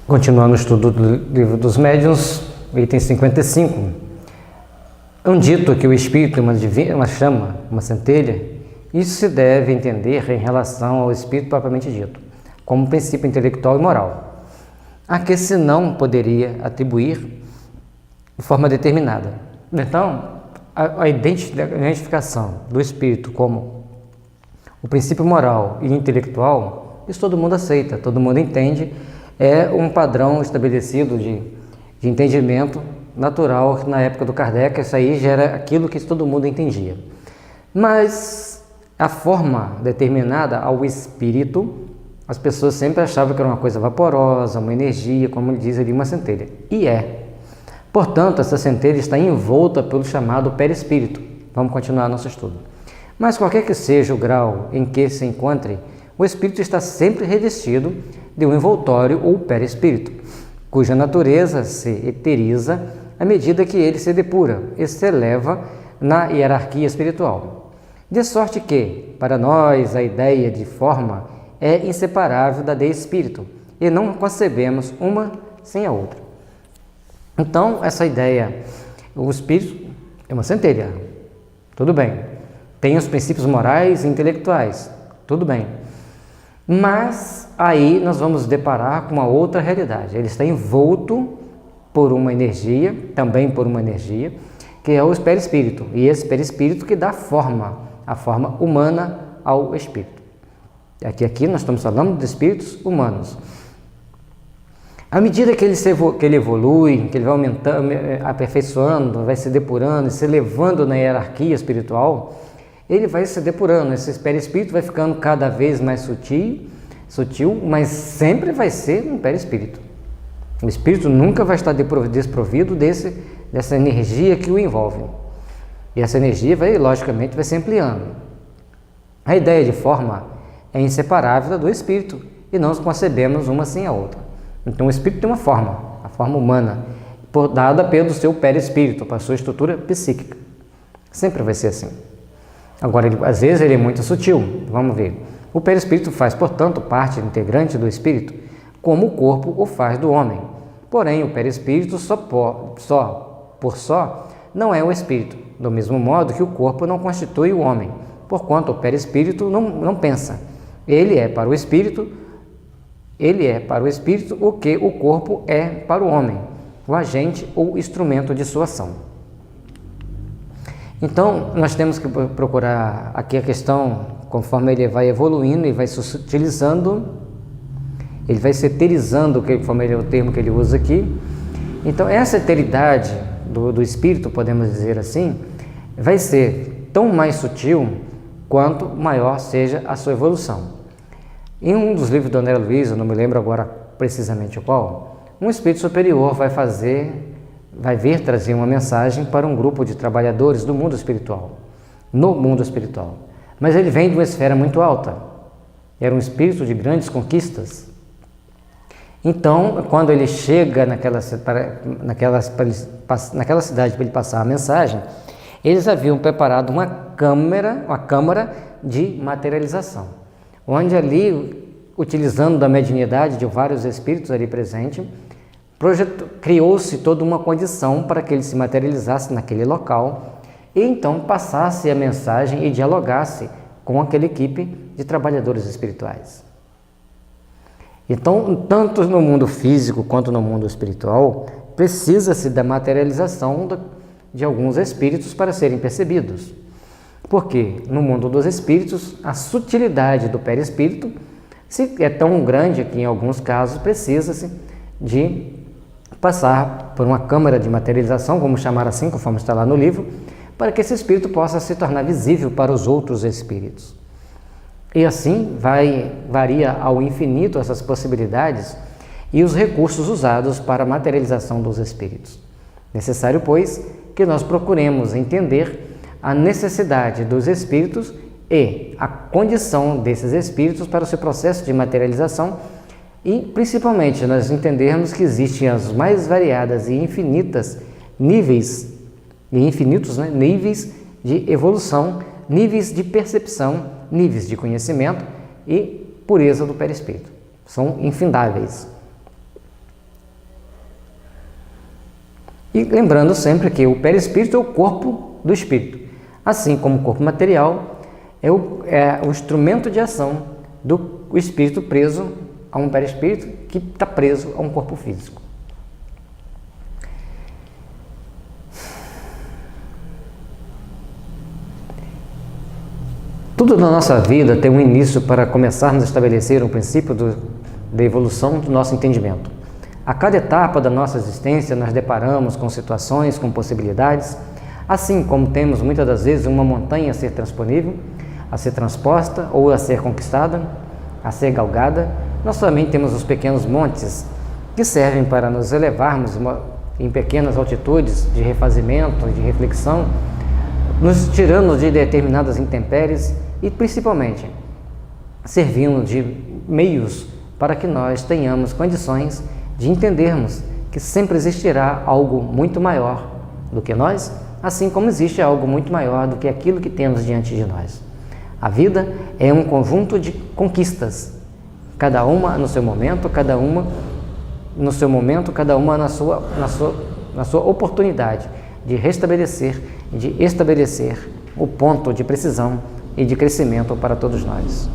Continuando o estudo do livro dos médiuns, item 55. É um dito que o espírito é uma chama, uma centelha. Isso se deve entender em relação ao espírito propriamente dito, como princípio intelectual e moral, a que se não poderia atribuir de forma determinada. Então, a identificação do espírito como o princípio moral e intelectual, isso todo mundo aceita, todo mundo entende, é um padrão estabelecido de entendimento natural que na época do Kardec, isso aí já era aquilo que todo mundo entendia. Mas a forma determinada ao espírito, as pessoas sempre achavam que era uma coisa vaporosa, uma energia, como ele diz ali, uma centelha. E é. Portanto, essa centelha está envolta pelo chamado perispírito. Vamos continuar nosso estudo. Mas qualquer que seja o grau em que se encontre, o espírito está sempre revestido de um envoltório ou perispírito, cuja natureza se eteriza à medida que ele se depura e se eleva na hierarquia espiritual. De sorte que, para nós, a ideia de forma é inseparável da de espírito, e não concebemos uma sem a outra. Então, essa ideia, o espírito é uma centelha, tudo bem. Tem os princípios morais e intelectuais, tudo bem. Mas aí nós vamos deparar com uma outra realidade. Ele está envolto por uma energia, também por uma energia, que é o perispírito. E esse perispírito que dá forma, a forma humana ao espírito. Aqui nós estamos falando de espíritos humanos. À medida que ele evolui, que ele vai aumentando, aperfeiçoando, vai se depurando, se elevando na hierarquia espiritual, ele vai se depurando, esse perispírito vai ficando cada vez mais sutil, mas sempre vai ser um perispírito. O espírito nunca vai estar desprovido dessa energia que o envolve. E essa energia, logicamente, vai se ampliando. A ideia de forma é inseparável da do espírito, e nós concebemos uma sem a outra. Então, o espírito tem uma forma, a forma humana, dada pelo seu perispírito, para a sua estrutura psíquica. Sempre vai ser assim. Agora, às vezes ele é muito sutil, vamos ver. O perispírito faz, portanto, parte integrante do espírito, como o corpo o faz do homem. Porém, o perispírito por só não é o espírito, do mesmo modo que o corpo não constitui o homem, porquanto o perispírito não pensa. Ele é para o espírito o que o corpo é para o homem, o agente ou instrumento de sua ação. Então, nós temos que procurar aqui a questão, conforme ele vai evoluindo e vai se sutilizando, ele vai se eterizando, conforme é o termo que ele usa aqui. Então, essa eteridade do espírito, podemos dizer assim, vai ser tão mais sutil quanto maior seja a sua evolução. Em um dos livros do André Luiz, eu não me lembro agora precisamente qual, um espírito superior vai vir trazer uma mensagem para um grupo de trabalhadores do mundo espiritual, no mundo espiritual. Mas ele vem de uma esfera muito alta, era um espírito de grandes conquistas. Então, quando ele chega naquela cidade para ele passar a mensagem, eles haviam preparado uma câmara de materialização, onde ali, utilizando da mediunidade de vários espíritos ali presentes, criou-se toda uma condição para que ele se materializasse naquele local e então passasse a mensagem e dialogasse com aquela equipe de trabalhadores espirituais. Então, tanto no mundo físico quanto no mundo espiritual, precisa-se da materialização de alguns espíritos para serem percebidos. Porque no mundo dos espíritos, a sutilidade do perispírito é tão grande que, em alguns casos, precisa-se de passar por uma câmara de materialização, vamos chamar assim, conforme está lá no livro, para que esse espírito possa se tornar visível para os outros espíritos. E assim varia ao infinito essas possibilidades e os recursos usados para a materialização dos espíritos. Necessário, pois, que nós procuremos entender a necessidade dos espíritos e a condição desses espíritos para o seu processo de materialização e, principalmente, nós entendermos que existem as mais variadas e infinitos níveis de evolução, níveis de percepção, níveis de conhecimento e pureza do perispírito. São infindáveis. E lembrando sempre que o perispírito é o corpo do espírito, assim como o corpo material é o instrumento de ação do espírito preso a um perispírito que está preso a um corpo físico. Tudo na nossa vida tem um início para começarmos a estabelecer um princípio da evolução do nosso entendimento. A cada etapa da nossa existência nós deparamos com situações, com possibilidades, assim como temos muitas das vezes uma montanha a ser transponível, a ser transposta ou a ser conquistada, a ser galgada, nós também temos os pequenos montes que servem para nos elevarmos em pequenas altitudes de refazimento, de reflexão, nos tirando de determinadas intempéries e principalmente servindo de meios para que nós tenhamos condições de entendermos que sempre existirá algo muito maior do que nós, assim como existe algo muito maior do que aquilo que temos diante de nós. A vida é um conjunto de conquistas, cada uma no seu momento, cada uma no seu momento, cada uma na sua oportunidade de restabelecer, de estabelecer o ponto de precisão e de crescimento para todos nós.